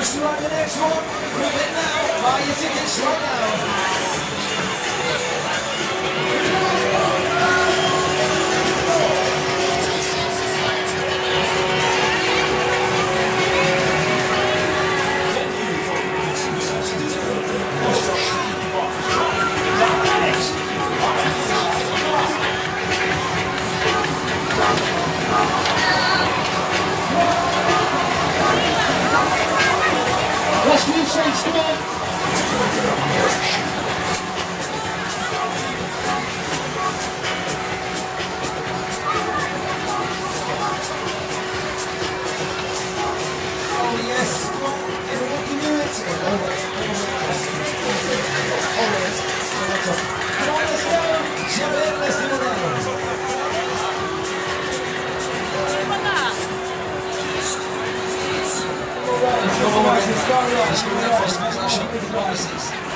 To run the next one, move it now, buy your tickets right now. Rescue Saints, come on! Oh yes, come on, everyone can do it! Come on, let's go! Xavier, let's do it now! All right, let's go.